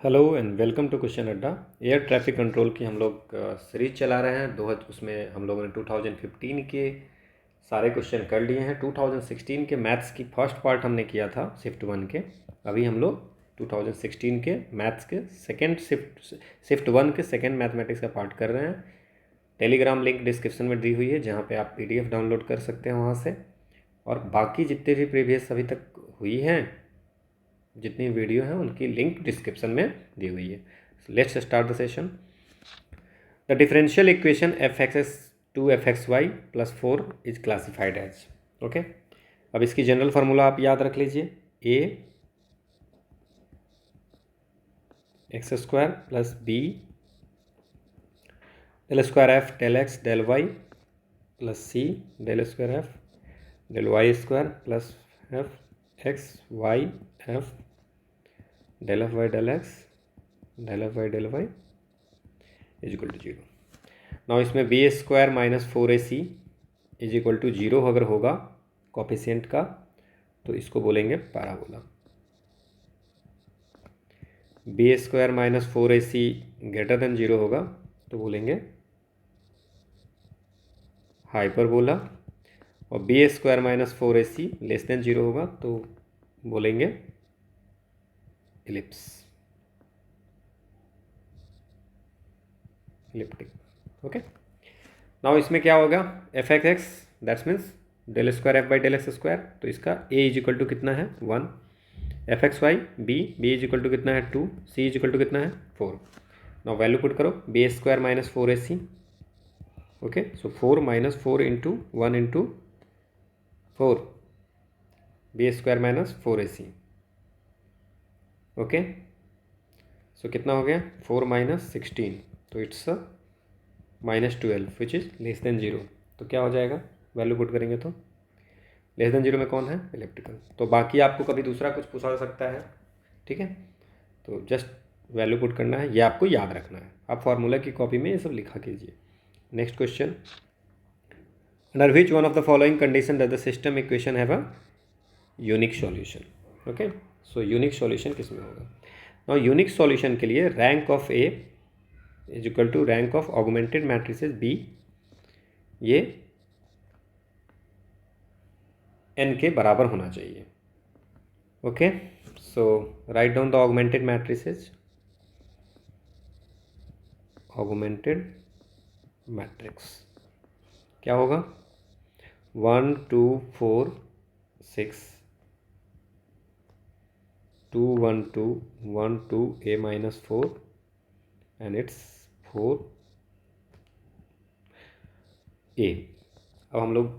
Hello and welcome to Question Adda. Air traffic control की हम लोग सीरीज चला रहे हैं। उसमें हम लोगों ने 2015 के सारे क्वेश्चन कर लिए हैं। 2016 के मैथ्स की फर्स्ट पार्ट हमने किया था शिफ्ट 1 के। अभी हम लोग 2016 के मैथ्स के सेकेंड शिफ्ट 1 के सेकेंड मैथमेटिक्स का पार्ट कर रहे हैं। टेलीग्राम लिंक डिस्क्रिप्शन में दी हुई है, जहाँ पे आप PDF डाउनलोड कर सकते हैं वहाँ से। और बाकी जितने भी प्रीवियस अभी तक हुई हैं, जितनी वीडियो हैं, उनकी लिंक डिस्क्रिप्शन में दी हुई है। Let's start the session. The differential equation f(x) to f(x)y plus 4 is classified as. Okay, अब इसकी जनरल फार्मूला आप याद रख लीजिए। a x² plus b del square f del x del y plus c del square f del y² plus f x y f del f y del x del f y del y is equal to 0। Now इसमें b² minus 4ac is equal to 0 अगर होगा coefficient का, तो इसको बोलेंगे parabola. b² minus 4ac greater than 0 होगा तो बोलेंगे हाइपरबोला, और b² minus 4ac less than 0 होगा तो बोलेंगे इलिप्स, इलिप्टिक। ओके, नाउ इसमें क्या होगा, f(x) that's means del square f by del x square, तो इसका a इज इक्वल टू कितना है 1, f(x)y b is equal to कितना है 2, c इज इक्वल टू कितना है 4। नाउ वैल्यू पुट करो, b² minus 4ac। Okay, so 4 minus 4 into 1 into 4, b² minus 4ac। Okay, so कितना हो गया 4 माइनस 16, तो it's -12 which is less than 0। तो क्या हो जाएगा, वैल्यू पुट करेंगे तो लेस देन 0 में कौन है, इलेक्ट्रिकल। तो बाकी आपको कभी दूसरा कुछ पूछा सकता है, ठीक है। तो जस्ट वैल्यू पुट करना है, ये आपको याद रखना है। आप फार्मूला की कॉपी में ये सब लिखा कीजिए। Next question, under which one of the following condition does the system equation have a unique solution. Okay, so unique solution किस में होगा। नाउ यूनिक सॉल्यूशन के लिए rank of A is equal to rank of augmented matrices B, ये n के बराबर होना चाहिए। Okay, so write down the augmented matrices. Augmented matrix क्या होगा, 1 2 4 6 2 1 2 1 2 a minus 4 and it's 4 a। अब हम लोग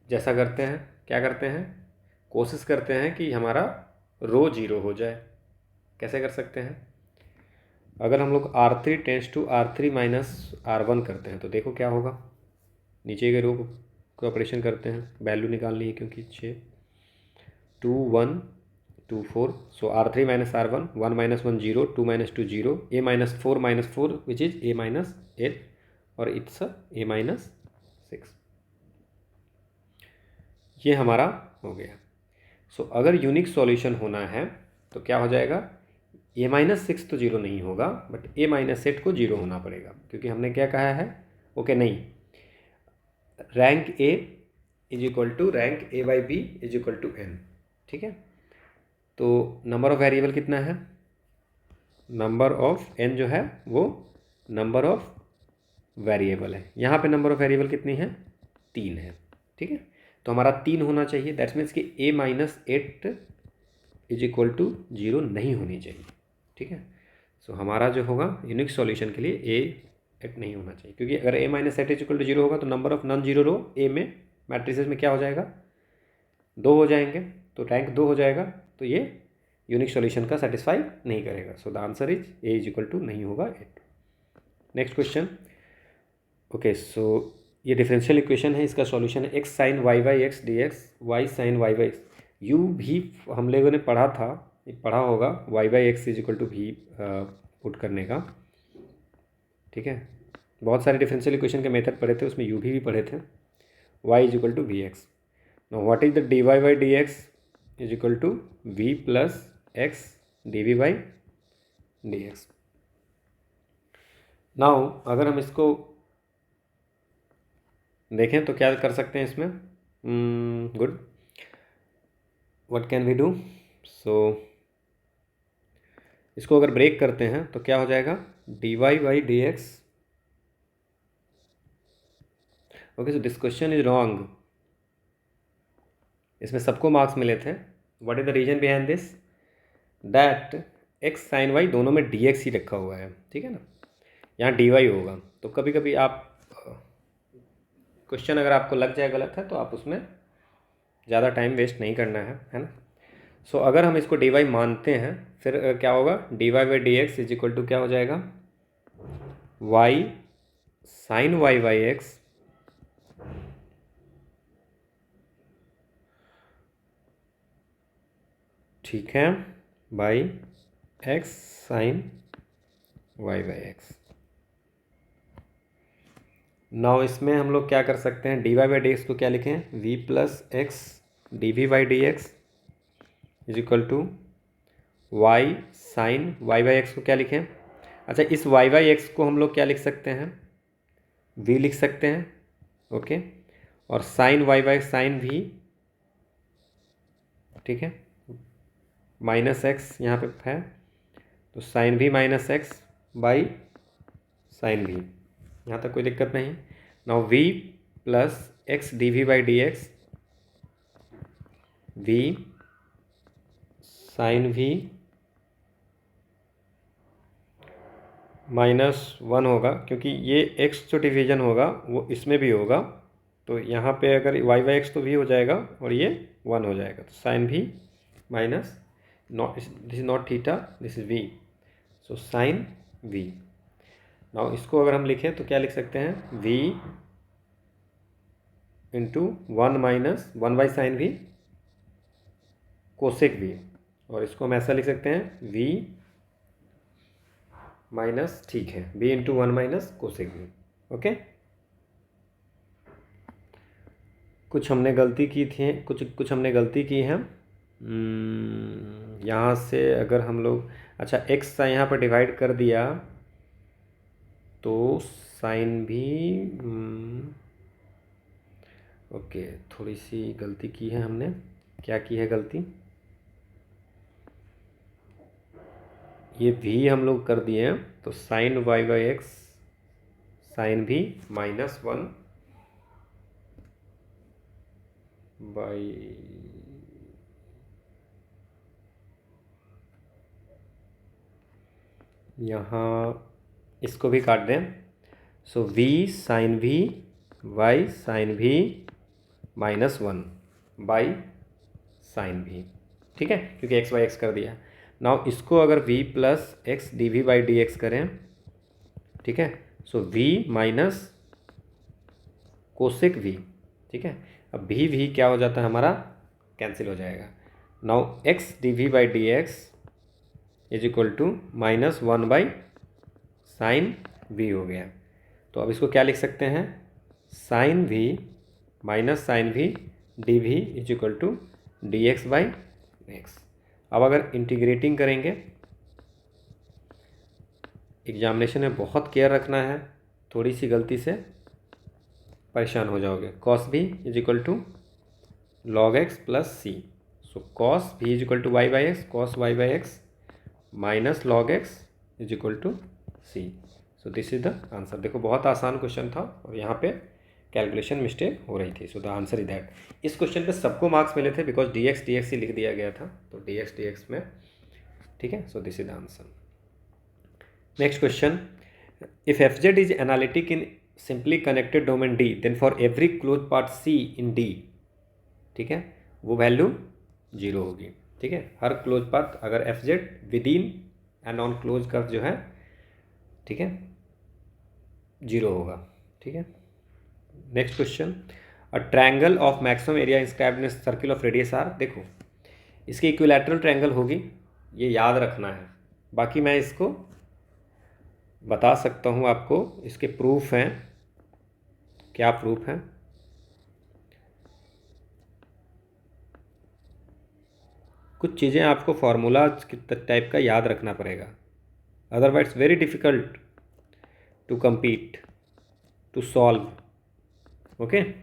जैसा करते हैं, क्या करते हैं, कोशिश करते हैं कि हमारा रो 0 हो जाए। कैसे कर सकते हैं, अगर हम लोग R3 tense to R3 minus R1 करते हैं तो देखो क्या होगा, नीचे के रो को ऑपरेशन करते हैं, वैल्यू निकालनी है क्योंकि 6 2 1 2 4, सो R3 minus R1 1 minus 1 0 2 minus 2 0 a minus 4 which is a minus 8 और इट्स a माइनस 6। ये हमारा हो गया। सो अगर यूनिक सॉल्यूशन होना है तो क्या हो जाएगा, a माइनस 6 तो 0 नहीं होगा, बट a माइनस 8 को 0 होना पड़ेगा, क्योंकि हमने क्या कहा है, ओके नहीं, rank a is equal to rank a by B is equal to n, ठीक है। तो नंबर ऑफ वेरिएबल कितना है, नंबर ऑफ n जो है वो नंबर ऑफ वेरिएबल है। यहाँ पे नंबर ऑफ वेरिएबल कितनी है, 3 है, ठीक है। तो हमारा 3 होना चाहिए, दैट्स मीन्स कि a minus 8 is equal to 0 नहीं होनी चाहिए, ठीक है। सो हमारा जो होगा यूनिक सॉल्यूशन के लिए a 8 नहीं होना चाहिए, क्योंकि अगर a minus 8 is equal to 0 होगा तो number of non zero row a में मैट्रिसेस में क्या हो जाएगा, 2 हो जाएंगे, तो रैंक 2 हो जाएगा, तो ये यूनिक सॉल्यूशन का सेटिस्फाई नहीं करेगा। So the answer is a is equal to नहीं होगा 8। नेक्स्ट क्वेश्चन, ओके, सो ये डिफरेंशियल इक्वेशन है, इसका सॉल्यूशन है x sine y by x d x y sine y by x. You भी हम लोगों ने पढ़ा था, पढ़ा होगा, y by x is equal to भी पुट करने का, ठीक है। बहुत सारे डिफरेंशियल इक्वेशन के मेथड पढ़े थे, उसमें यू भी पढ़े थे। y is equal to v x. Now what is the d y by d x is equal to v plus x d v by dx। Now अगर हम इसको देखें तो क्या कर सकते हैं इसमें, good, what can we do. So इसको अगर ब्रेक करते हैं तो क्या हो जाएगा, dy by d x. Okay, so this question is wrong. इसमें सबको मार्क्स मिले थे। What is the reason behind this, that x sine y दोनों में डी एक्स ही रखा हुआ है, ठीक है ना, यहाँ डी वाई होगा। तो कभी कभी आप क्वेश्चन अगर आपको लग जाए गलत है तो आप उसमें ज़्यादा टाइम वेस्ट नहीं करना है ना। सो अगर हम इसको डी वाई मानते हैं फिर क्या होगा, d y by d x is equal to क्या हो जाएगा, y sine y by x ठीक है, by x sine y by x. Now इसमें हम लोग क्या कर सकते हैं, d y by d x को क्या लिखें, v plus x d v by d x is equal to y sine y by x को क्या लिखें। अच्छा, इस वाई बाई एक्स को हम लोग क्या लिख सकते हैं, वी लिख सकते हैं, ओके। और sine y by sine v, ठीक है, माइनस एक्स यहाँ पे है तो साइन भी माइनस एक्स बाई साइन भी, यहाँ तक कोई दिक्कत नहीं। Now v plus x d v by d x, v sine भी माइनस वन होगा, क्योंकि ये एक्स जो डिवीजन होगा वो इसमें भी होगा, तो यहाँ पे अगर वाई बाई एक्स तो वी हो जाएगा और ये वन हो जाएगा, तो साइन भी minus not, this is not theta, this is v, so sine v. Now इसको अगर हम लिखें तो क्या लिख सकते हैं, v into one minus one by sine v cosec v, और इसको हम ऐसा लिख सकते हैं v माइनस, ठीक है, v into one minus cosec v, okay. कुछ हमने गलती की थी, कुछ हमने गलती की है। यहाँ से अगर हम लोग, अच्छा x का यहाँ पर डिवाइड कर दिया तो साइन भी, ओके, थोड़ी सी गलती की है हमने। क्या की है गलती, ये भी हम लोग कर दिए हैं, तो sine y by x sine भी माइनस वन बाई, यहाँ इसको भी काट दें, सो वी साइन भी वाई साइन भी माइनस वन बाई साइन भी, ठीक है, क्योंकि एक्स बाई एक्स कर दिया। नाउ इसको अगर v plus x d v by d x करें, ठीक है, so v minus cosec v, ठीक है। अब भी क्या हो जाता है हमारा, कैंसिल हो जाएगा। Now x d v by d x is equal to minus one by sine v हो गया। तो अब इसको क्या लिख सकते हैं, sine v minus sine v d v is equal to d x by x. अब अगर इंटीग्रेटिंग करेंगे, एग्जामिनेशन में बहुत केयर रखना है, थोड़ी सी गलती से परेशान हो जाओगे। कॉस भी is equal to log x plus c, so cos भी is equal to y by x, cos y by x minus log x is equal to c. So this is the answer. देखो बहुत आसान question था और यहाँ पे calculation mistake हो रही थी, सो द आंसर इज दैट। इस क्वेश्चन पे सबको मार्क्स मिले थे बिकॉज डी एक्स ही लिख दिया गया था, तो डी एक्स में, ठीक है, so this is the answer. Next question, if f z is analytic in simply connected domain d then for every close part c in d, ठीक है, वो वैल्यू जीरो होगी, ठीक है। हर क्लोज पाथ अगर f z within and on close curve जो है, ठीक है, जीरो होगा, ठीक है। Next question, a triangle of maximum area inscribed in circle of radius are, देखो इसकी इक्विलैटरल ट्रायंगल होगी, ये याद रखना है। बाकी मैं इसको बता सकता हूँ आपको, इसके प्रूफ हैं। क्या प्रूफ हैं, कुछ चीज़ें आपको फार्मूला टाइप का याद रखना पड़ेगा, otherwise very difficult to compete, to solve. Okay,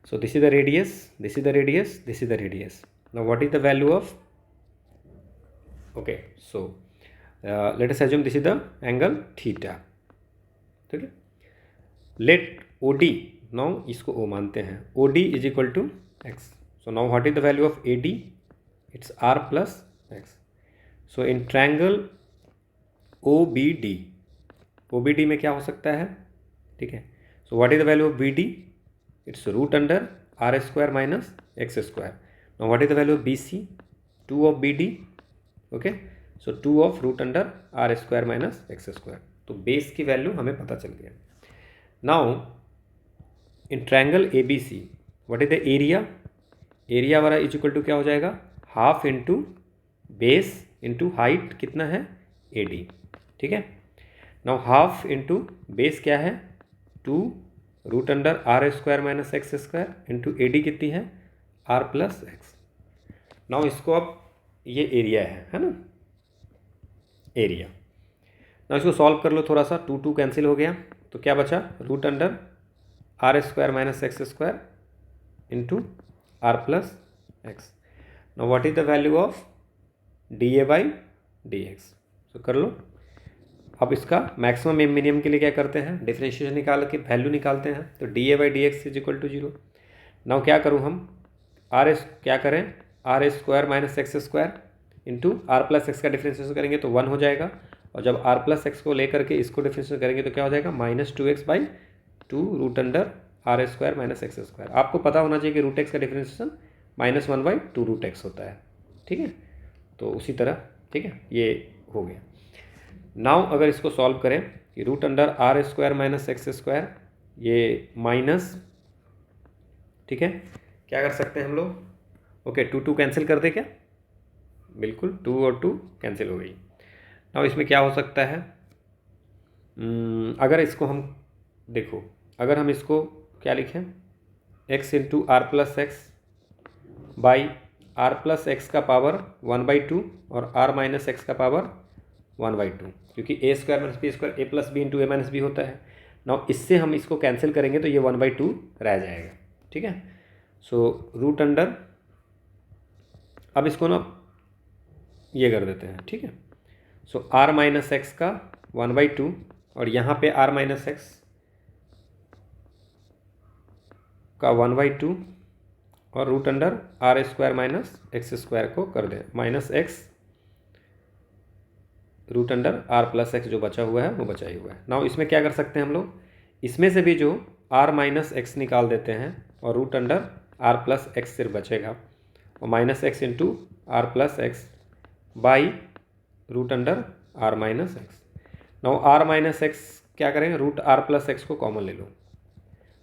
so this is the radius, this is the radius, this is the radius. Now what is the value of, okay, so let us assume this is the angle theta. ठीक है, let OD, now इसको O मानते हैं, OD is equal to x. So now what is the value of AD, it's R plus x. So in triangle OBD में क्या हो सकता है, ठीक है. So what is the value of BD, it's root under R square minus x square. Now what is the value of BC, 2 of BD. Okay, so 2 of root under R square minus x square. तो base की value हमें पता चल गया. Now in triangle ABC what is the area, area वाला is equal to क्या हो जाएगा, half into base into height कितना है AD. ठीक है, नाउ हाफ इंटू बेस क्या है 2 root under R square minus x square into AD कितनी है R प्लस x. नाउ इसको अब ये एरिया है ना, एरिया. नाउ इसको सॉल्व कर लो थोड़ा सा, 2 कैंसिल हो गया, तो क्या बचा root under R square minus x square into R plus x. Now what is the value of dA by dx. तो कर लो. अब इसका मैक्सिमम एम मिनिमम के लिए क्या करते हैं, डिफरेंशिएशन निकाल के वैल्यू निकालते हैं. तो dA by dx is equal to 0. नाउ क्या करूँ हम, क्या करें, R square minus x square into R plus x का डिफरेंशिएशन करेंगे तो 1 हो जाएगा, और जब R प्लस एक्स को लेकर के इसको डिफरेंशिएशन करेंगे तो क्या हो जाएगा -2x by 2 root under R square minus x square. आपको पता होना चाहिए कि रूट एक्स का डिफरेंशिएशन -1 बाई 2 रूट एक्स होता है. ठीक है, तो उसी तरह, ठीक है, ये हो गया. नाउ अगर इसको सॉल्व करें कि root under R square minus x square ये माइनस, ठीक है, क्या कर सकते हैं हम लोग, ओके 2 कैंसिल कर दे क्या, बिल्कुल 2 और 2 कैंसिल हो गई. नाउ इसमें क्या हो सकता है, अगर इसको हम देखो, अगर हम इसको क्या लिखें, x into r plus x by r plus x का पावर 1/2 और r माइनस एक्स का पावर 1/2, क्योंकि a square minus b square a plus b into a minus b होता है. नाउ इससे हम इसको कैंसिल करेंगे तो ये 1/2 रह जाएगा. ठीक है, सो रूट अंडर, अब इसको ना ये कर देते हैं. ठीक है, सो r माइनस एक्स का 1/2 और यहाँ पे r माइनस एक्स का 1/2 और root under R square minus x square को कर दें minus x root under R plus x जो बचा हुआ है वो बचा ही हुआ है. नाउ इसमें क्या कर सकते हैं हम लोग, इसमें से भी जो R माइनस एक्स निकाल देते हैं और root under R plus x सिर्फ बचेगा, और minus x into R plus x by root under R minus x. Now R minus x क्या करेंगे, रूट R प्लस एक्स को कॉमन ले लो.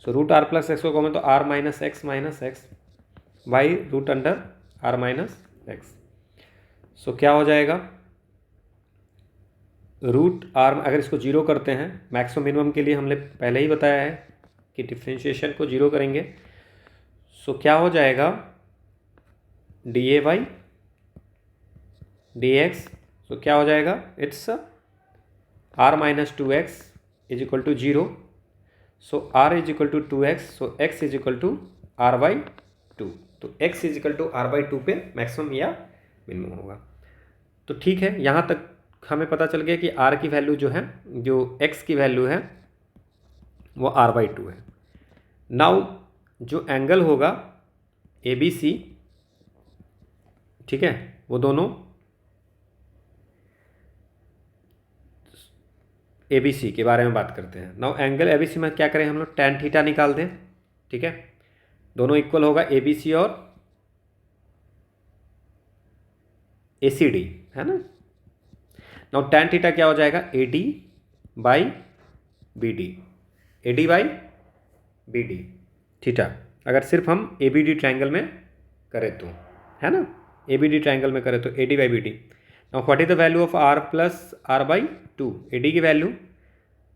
So root R plus x को common, तो R minus x by root under R minus x. So क्या हो जाएगा, रूट R, अगर इसको 0 करते हैं, मैक्सिमम मिनिमम के लिए हमने पहले ही बताया है कि डिफ्रेंशिएशन को 0 करेंगे. सो क्या हो जाएगा, dA बाई dx. सो क्या हो जाएगा, it's R minus 2x is equal to 0. सो R is equal to 2x, सो x is equal to R/2. तो x is equal to R/2 पे मैक्सिमम या मिनिमम होगा. तो ठीक है, यहाँ तक हमें पता चल गया कि R की वैल्यू जो है, जो x की वैल्यू है वो R/2 है. नाउ जो एंगल होगा ABC, ठीक है, वो दोनों ABC के बारे में बात करते हैं. नाउ एंगल ABC में क्या करें हम लोग, tan थीटा निकाल दें. ठीक है, दोनों इक्वल होगा ABC और ACD, है ना. नाउ tan थीटा क्या हो जाएगा, AD by BD, AD by BD theta, अगर सिर्फ हम ABD ट्रायंगल में करें तो, है ना, ABD ट्रायंगल में करें तो AD by BD. Now what is the value of R plus R/2, AD की वैल्यू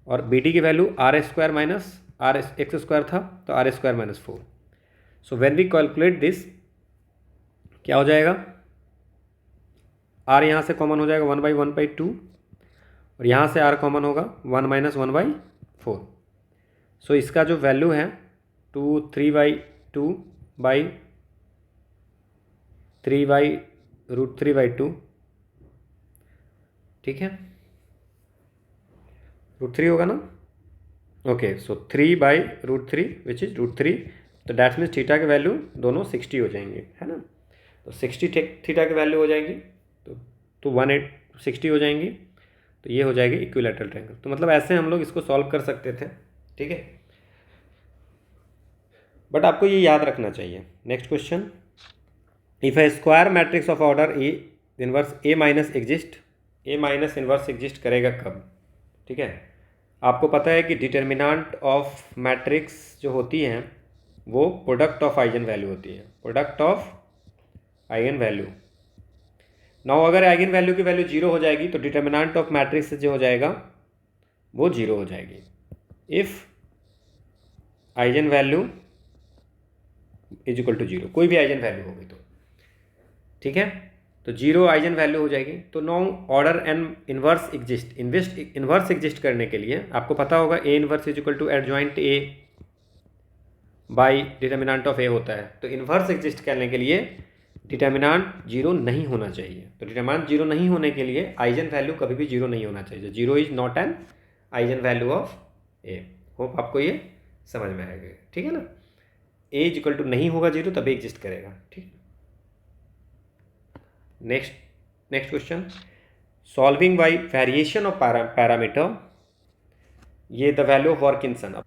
और BD की value R square minus R x square था, तो R square minus 4. So when we calculate this, क्या हो जाएगा, R यहाँ से कॉमन हो जाएगा 1/2 और यहाँ से r कॉमन होगा 1 माइनस 1/4। सो इसका जो वैल्यू है 3/2 ठीक है, √3 होगा ना। ओके, सो 3/√3 विच इज √3, तो डैट मीन्स थीटा की वैल्यू दोनों 60 हो जाएंगे, है ना। तो 60 थीटा की वैल्यू हो जाएगी, तो 160 हो जाएंगी, तो ये हो जाएगी इक्विलैटरल ट्रायंगल। तो मतलब ऐसे हम लोग इसको सॉल्व कर सकते थे, ठीक है। बट आपको ये याद रखना चाहिए। Next question, if A square matrix of order A inverse A minus exist, A minus inverse exist करेगा कब, ठीक है। आपको पता है कि डिटर्मिनेंट ऑफ मैट्रिक्स जो होती हैं वो प्रोडक्ट ऑफ आइगन वैल्यू होती है, product of eigen value. Now अगर आइगन वैल्यू की वैल्यू 0 हो जाएगी तो डिटर्मिनेंट ऑफ मैट्रिक्स जो हो जाएगा वो 0 हो जाएगी। If eigen value is equal to 0, कोई भी आइगन वैल्यू होगी तो, ठीक है, तो 0 आइगन वैल्यू हो जाएगी। तो now order n inverse exist, inverse exist करने के लिए आपको पता होगा A inverse is equal to adjoint A by determinant of A होता है। तो इनवर्स एग्जिस्ट करने के लिए डिटर्मिनेंट 0 नहीं होना चाहिए। तो डिटर्मिनेंट 0 नहीं होने के लिए आइगन वैल्यू कभी भी 0 नहीं होना चाहिए। 0 is not an eigen value of A. Hope आपको ये समझ में आएगा, ठीक है ना। ए इज इक्वल टू नहीं होगा 0 तभी एग्जिस्ट करेगा, ठीक। Next question, solving bye variation of parameter, ये द वैल्यू ऑफ वर्किंसन।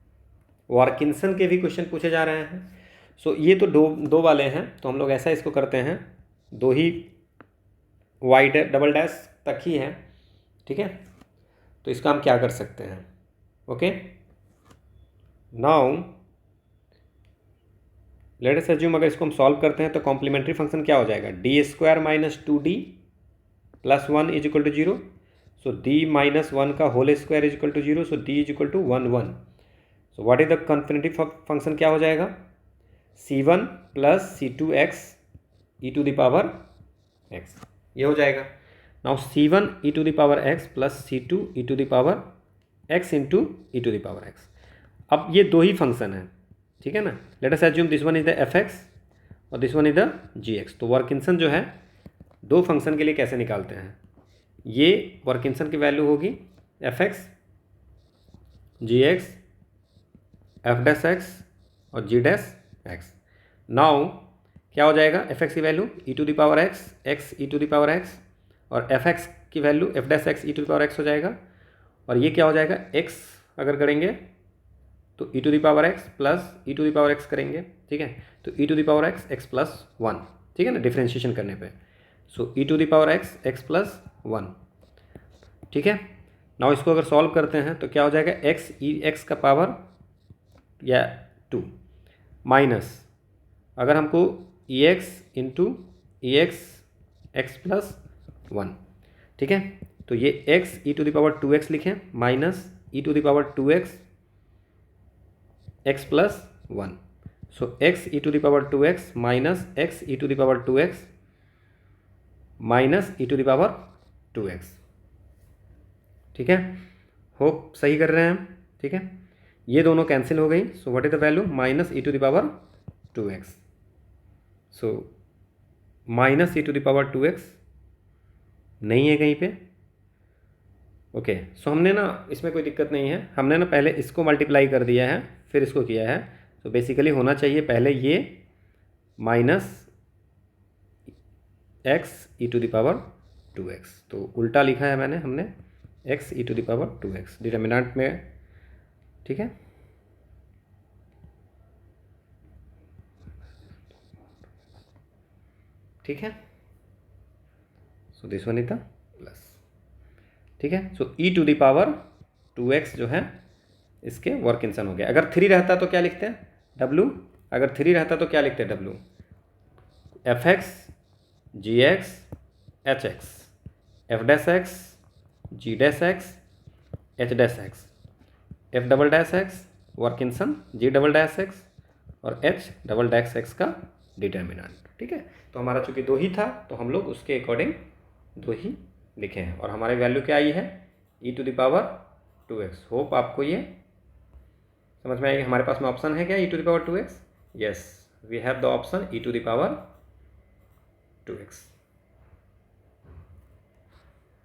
वर्किंसन के भी क्वेश्चन पूछे जा रहे हैं। सो ये तो दो वाले हैं, तो हम लोग ऐसा इसको करते हैं, दो ही वाई डबल डैश तक ही है, ठीक है। तो इसका हम क्या कर सकते हैं, okay. Now let us assume अगर इसको हम सॉल्व करते हैं तो कॉम्प्लीमेंट्री फंक्शन क्या हो जाएगा, d² minus 2d plus 1 is equal to 0। So d minus 1 का whole square is equal to 0, so d is equal to 1 1। So what is the complementary function, क्या हो जाएगा, c1 plus c2x e to the power x, ये हो जाएगा। Now c1 e to the power x plus c2 e to the power x into e to the power x। अब ये दो ही function है, ठीक है ना। Let us assume this one is the fx और this one is the gx। तो वर्किंसन जो है दो फंक्शन के लिए कैसे निकालते हैं, ये वर्किंसन की वैल्यू होगी fx gx f dash x और g डैश x। नाउ क्या हो जाएगा, fx की value e to the power x e to the power x और fx की value f dash x e to the power x हो जाएगा। और ये क्या हो जाएगा, x अगर करेंगे तो e to the power x plus e to the power x करेंगे, ठीक है। तो e to the power x x plus 1, ठीक है ना, डिफ्रेंशिएशन करने पे। So e to the power x x plus 1, ठीक है। नाउ इसको अगर सॉल्व करते हैं तो क्या हो जाएगा, x e x का पावर या 2 माइनस अगर हमको e x into e x x plus 1, ठीक है। तो ये x e to the power 2x लिखें minus e to the power 2x x plus 1। So x e to the power 2x minus x e to the power 2x minus e to the power 2x, ठीक है। Hope सही कर रहे हैं हम, ठीक है। ये दोनों कैंसिल हो गई। So what is the value, minus e to the power 2x। So minus e to the power 2x नहीं है कहीं पे, ओके। सो हमने ना, इसमें कोई दिक्कत नहीं है, हमने ना पहले इसको मल्टीप्लाई कर दिया है फिर इसको किया है। तो बेसिकली होना चाहिए पहले ये minus x e to the power 2x, तो उल्टा लिखा है मैंने, हमने x e to the power 2x determinant में, ठीक है। ठीक है, so this one is the plus, ठीक है। So e to the power 2x जो है इसके वर्किंसन हो गया। अगर 3 रहता तो क्या लिखते हैं, w, अगर 3 रहता तो क्या लिखते हैं, w fx gx hx f dash x g dash x h dash x f double dash x वर्किंसन g double dash x और h डबल डैश x का डिटर्मिनेंट, ठीक है। तो हमारा चूंकि 2 ही था तो हम लोग उसके अकॉर्डिंग 2 ही लिखे हैं और हमारी वैल्यू क्या आई है, e to the power 2x। Hope आपको ये समझ में आएगी। हमारे पास में ऑप्शन है क्या e to the power 2x? Yes, we have the option e to the power 2x।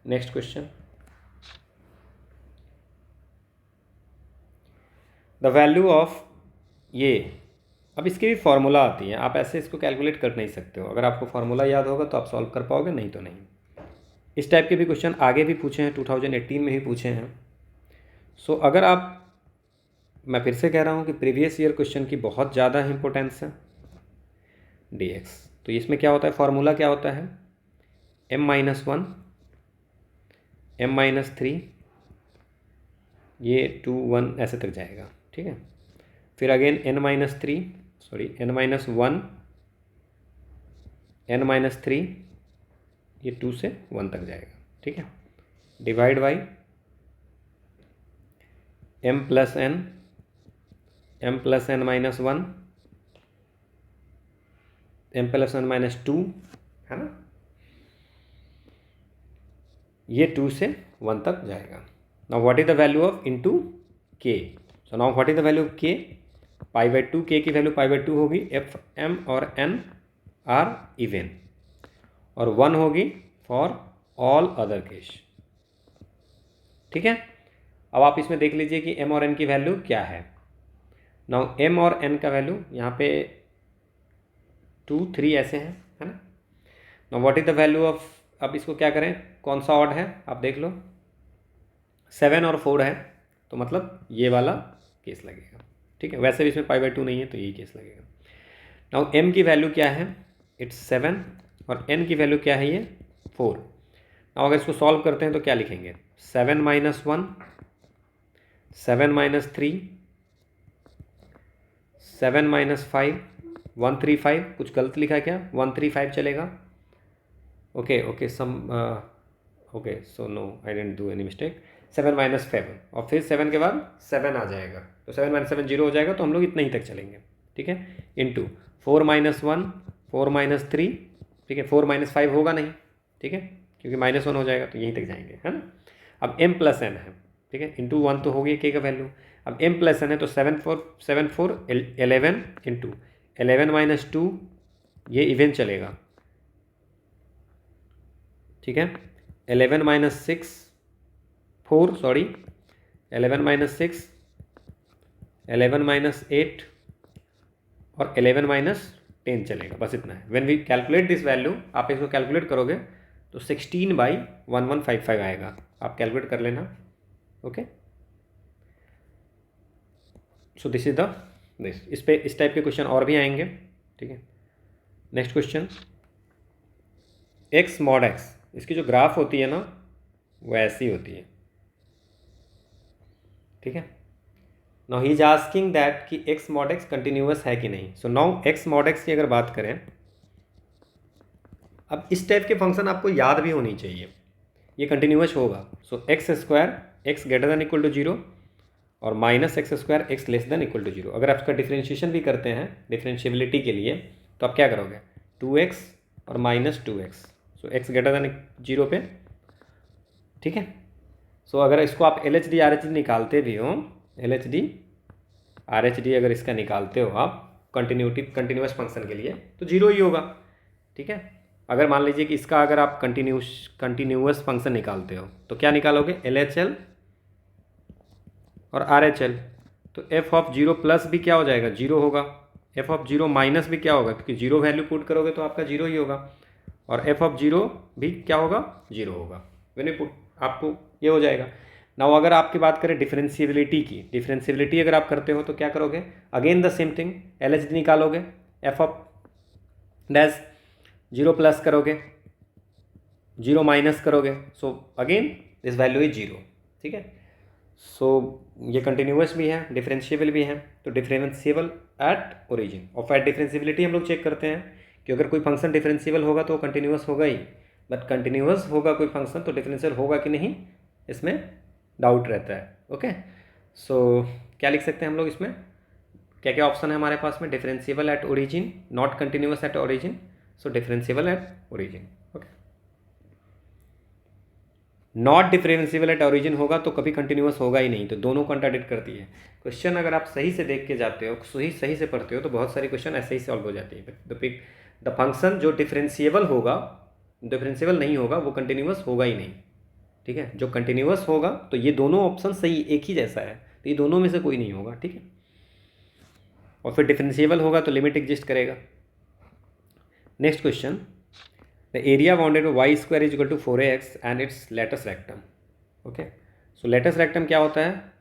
Next question, the value of ये, अब इसकी भी फार्मूला आती है, आप ऐसे इसको कैलकुलेट कर नहीं सकते हो। अगर आपको फार्मूला याद होगा तो आप सॉल्व कर पाओगे, नहीं तो नहीं। इस टाइप के भी क्वेश्चन आगे भी पूछे हैं, 2018 में ही पूछे हैं। सो अगर आप, मैं फिर से कह रहा हूँ कि प्रीवियस ईयर क्वेश्चन की बहुत ज़्यादा इंपॉर्टेंस है dx। तो इसमें क्या होता है, फार्मूला क्या होता है, m-1 m-3, ये 2 1 ऐसे तक जाएगा, ठीक है। फिर again n-3, sorry n-1 n-3, ये 2 से 1 तक जाएगा, ठीक है। Divide by m plus n m plus n minus 1 m plus n minus 2, है ना, ये 2 से 1 तक जाएगा। Now what is the value of into k? So now what is the value of k? Pi by 2, k की value pi by 2 होगी, f m और n are even, और 1 होगी फॉर ऑल अदर केस, ठीक है। अब आप इसमें देख लीजिए कि m और n की वैल्यू क्या है। नाउ m और n का वैल्यू यहाँ पे 2 3 ऐसे हैं, है ना। Now what is the value of, अब इसको क्या करें, कौन सा ऑड है आप देख लो, 7 और 4 है, तो मतलब ये वाला केस लगेगा, ठीक है। वैसे भी इसमें पाई बाई 2 नहीं है तो यही केस लगेगा। नाउ m की वैल्यू क्या है, इट्स 7, और n की वैल्यू क्या है, ये 4। नाउ अगर इसको सॉल्व करते हैं तो क्या लिखेंगे, 7 माइनस 1 7 माइनस 3 7 माइनस 5 135, कुछ गलत लिखा है क्या, 135 चलेगा, okay okay sum okay, so no I didn't do any mistake. 7 minus 7, और फिर 7 के बाद 7 आ जाएगा, तो 7 माइनस 7 0 हो जाएगा, तो हम लोग इतना ही तक चलेंगे, ठीक है। इंटू 4 माइनस 1 4 माइनस 3, ठीक है, 4 माइनस 5 होगा नहीं, ठीक है, क्योंकि माइनस 1 हो जाएगा, तो यहीं तक जाएंगे, है ना। अब m प्लस n है, ठीक है, इंटू 1 तो हो गई k का वैल्यू। अब m प्लस n है तो 7 4 11 इंटू 11 माइनस 2, ये इवन चलेगा, ठीक है। 11 माइनस 6 4 सॉरी 11 माइनस 6 11 माइनस 8 और 11 माइनस 10 चलेगा, बस इतना है। When we calculate this value, आप इसको कैलकुलेट करोगे तो 16/1155 आएगा, आप कैलकुलेट कर लेना, okay. So this is the this, इस पे इस टाइप के क्वेश्चन और भी आएंगे, ठीक है। Next question, x mod x, इसकी जो ग्राफ होती है ना वो ऐसी होती है, ठीक है। Now he is asking that कि x mod x कंटिन्यूअस है कि नहीं। So now x mod x की अगर बात करें, अब इस टाइप के फंक्शन आपको याद भी होनी चाहिए, ये कंटिन्यूअस होगा। So x square x greater than equal to 0 और minus x square x less than equal to 0। अगर आप इसका डिफ्रेंशिएशन भी करते हैं डिफ्रेंशिएबिलिटी के लिए, तो आप क्या करोगे, 2x और माइनस 2x, सो एक्स ग्रेटर देन 0 पे, ठीक है। सो अगर इसको आप LHD RHD निकालते भी हो, LHD RHD अगर इसका निकालते हो आप कंटिन्यूस फंक्शन के लिए, तो 0 ही होगा, ठीक है। अगर मान लीजिए कि इसका अगर आप कंटिन्यूस फंक्शन निकालते हो तो क्या निकालोगे, LHL और RHL, तो f ऑफ 0 प्लस भी क्या हो जाएगा, 0 होगा, f ऑफ 0 माइनस भी क्या होगा, क्योंकि 0 वैल्यू पुट करोगे तो आपका 0 ही होगा, और f ऑफ 0 भी क्या होगा, 0 होगा। व्हेन पुट आपको ये हो जाएगा। नाउ अगर आपकी बात करें डिफरेंशिएबिलिटी की, डिफरेंशिएबिलिटी अगर आप करते हो तो क्या करोगे, again the same thing, LHD निकालोगे, f ऑफ डैश 0 प्लस करोगे, 0 माइनस करोगे, so again this value is 0, ठीक है। सो ये कंटिन्यूस भी है, डिफरेंशिएबल भी है, तो डिफरेंशिएबल एट ओरिजिन। और फैट डिफरेंशिएबिलिटी हम लोग चेक करते हैं कि अगर कोई फंक्शन डिफरेंशिएबल होगा तो कंटिन्यूस होगा ही, बट कंटिन्यूस होगा कोई फंक्शन तो डिफरेंशियल होगा कि नहीं, इसमें डाउट रहता है, ओके। सो क्या लिख सकते हैं हम लोग इसमें, क्या क्या ऑप्शन है हमारे पास में, differentiable at origin, not continuous at origin, so differentiable at origin, okay. Not differentiable at origin होगा तो कभी कंटिन्यूअस होगा ही नहीं, तो दोनों कॉन्ट्राडिक्ट करती है। क्वेश्चन अगर आप सही से देख के जाते हो, सही से पढ़ते हो, तो बहुत सारे क्वेश्चन ऐसे ही सॉल्व हो जाती है। द फंक्शन जो डिफरेंशिएबल होगा, डिफरेंशिएबल नहीं होगा, वो कंटिन्यूअस होगा ही नहीं। ठीक है, जो कंटिन्यूअस होगा तो ये दोनों ऑप्शन सही एक ही जैसा है, तो ये दोनों में से कोई नहीं होगा। ठीक है, और फिर डिफरेंशिएबल होगा तो लिमिट एग्जिस्ट करेगा। Next question, the area bounded by y square is equal to 4ax and its latus rectum. Okay, so latus rectum क्या होता है?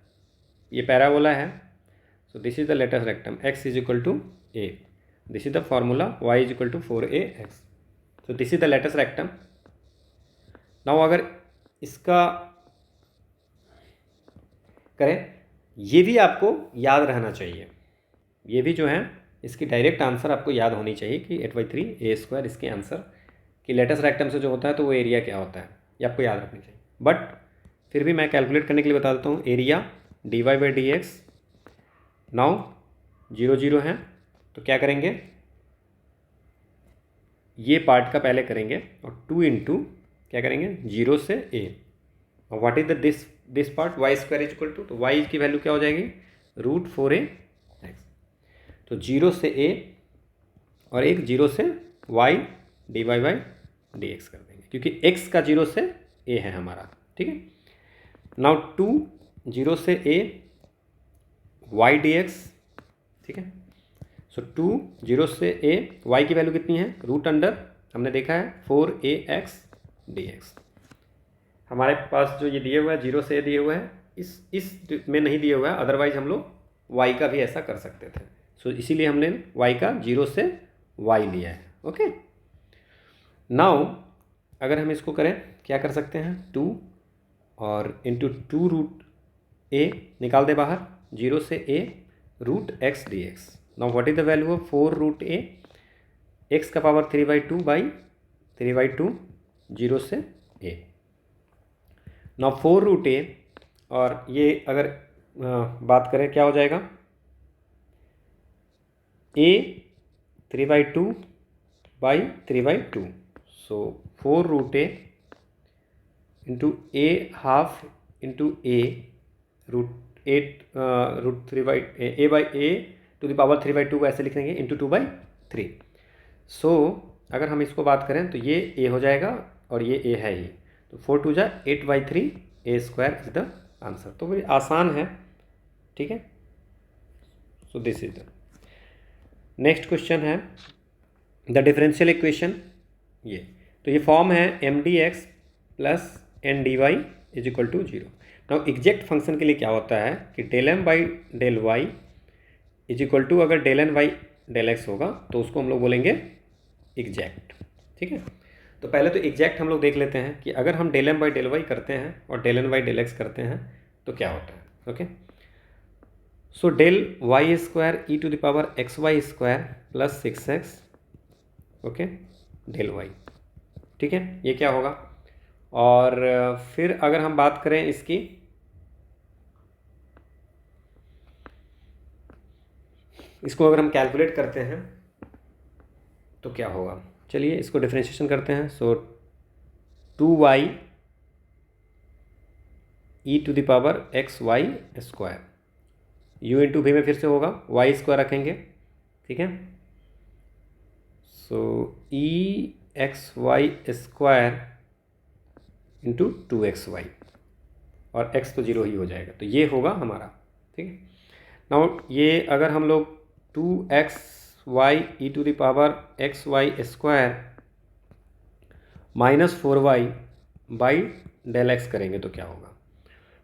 ये पैराबोला है, so this is the latus rectum, x is equal to a, this is the formula, y is equal to 4ax, so this is the latus rectum. Now अगर इसका करें, ये भी आपको याद रहना चाहिए, ये भी जो है इसकी डायरेक्ट आंसर आपको याद होनी चाहिए कि 8/3 a² इसके आंसर कि लेटस रेक्टम से जो होता है तो वो एरिया क्या होता है, ये आपको याद रखनी चाहिए। बट फिर भी मैं कैलकुलेट करने के लिए बता देता हूँ। एरिया dy/dx, नाउ 0 0 है, तो क्या करेंगे, ये पार्ट का पहले करेंगे और 2 इंटू क्या करेंगे 0 से a, और what is the this part y square is equal to, तो y की वैल्यू क्या हो जाएगी √4ax, तो 0 से a और एक 0 से y dy/dx कर देंगे, क्योंकि x का 0 से a है हमारा। ठीक है, नाउ 2 0 से a y dx। ठीक है, सो 2 0 से a, y की वैल्यू कितनी है, रूट अंडर हमने देखा है 4ax dx। हमारे पास जो ये दिए हुआ है 0 से a दिए हुआ है, इस में नहीं दिए हुआ है, अदरवाइज हम लोग y का भी ऐसा कर सकते थे। सो इसीलिए हमने y का 0 से y लिया है। ओके, नाउ अगर हम इसको करें क्या कर सकते हैं, 2 और इंटू 2√a निकाल दे बाहर, 0 से a √x dx। Now what is the value of 4√a, x का पावर 3/2 0 से a। नाउ 4√a, और ये अगर बात करें क्या हो जाएगा, a 3/2 so 4√a into a half into a √3/a को ऐसे लिख देंगे इंटू 2/3। सो अगर हम इसको बात करें तो ये a हो जाएगा और ये a है ही, तो 4 2 8/3 a² इज द आंसर। तो भाई आसान है। ठीक है, so this is the next question है द डिफरेंशियल इक्वेशन। ये तो ये फॉर्म है mdx plus ndy is equal to 0। Now exact function के लिए क्या होता है कि ∂m/∂y इज इक्वल टू, अगर ∂n/∂x होगा तो उसको हम लोग बोलेंगे एग्जैक्ट। ठीक है, तो पहले तो एग्जैक्ट हम लोग देख लेते हैं कि अगर हम ∂m/∂y करते हैं और ∂n/∂x करते हैं तो क्या होता है। ओके, सो ∂y² e⁴xy² plus 6x, okay, ∂y। ठीक है, ये क्या होगा, और फिर अगर हम बात करें इसकी, इसको अगर हम कैलकुलेट करते हैं तो क्या होगा, चलिए इसको डिफरेंशिएशन करते हैं। सो 2y e⁴xy², u इंटू भी में फिर से होगा, y² रखेंगे। ठीक है, सो e⁴xy² इंटू 2xy, और x तो 0 ही हो जाएगा, तो ये होगा हमारा। ठीक है, नाउ ये अगर हम लोग 2xy e⁴xy² माइनस 4y/∂x करेंगे तो क्या होगा।